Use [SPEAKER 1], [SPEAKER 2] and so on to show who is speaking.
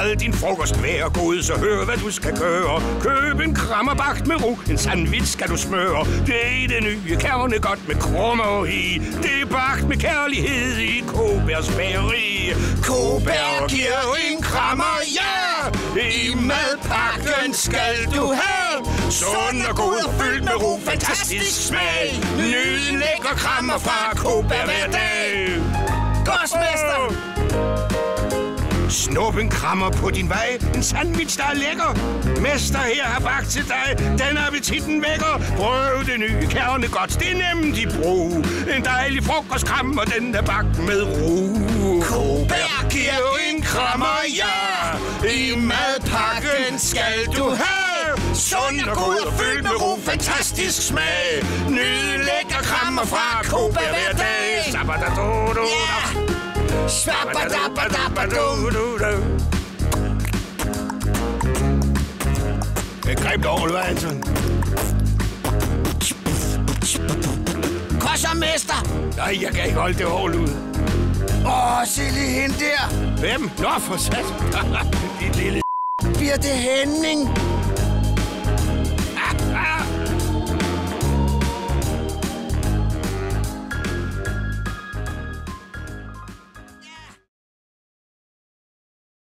[SPEAKER 1] skal din frokost være god, så hør hvad du skal gøre. Køb en krammer bagt med ro, en sandwich skal du smøre. Det er det nye kernegodt med krummer i. Det er bagt med kærlighed i Kobergs bageri. Koberg giver en krammer, ja! I madpakken skal du have. Sund og god og fyldt med ro, fantastisk smag. Nyd en lækker krammer fra Koberg hver dag.
[SPEAKER 2] Gårdsmester!
[SPEAKER 1] Snup en krammer på din vej. En sandwich, der er lækker. Mester her har bagt til dig. Den appetitten vækker. Prøv det nye kernegodt. Det er nemt i brug. En dejlig frokostkrammer, den er bagt med ro.
[SPEAKER 2] Koberg giver en krammer, ja! I madpakken skal du have. Sund og god og fyldt med ro, fantastisk smag. Nyd en lækker krammer fra Koberg hver dag.
[SPEAKER 1] Ja! Det greb dig over, Anton.
[SPEAKER 2] Kom så, mester!
[SPEAKER 1] Nej, jeg kan ikke holde det hold ud.
[SPEAKER 2] Se lige hende der.
[SPEAKER 1] Hvem? Nå, for sat. Dit lille...
[SPEAKER 2] Bliver det Henning?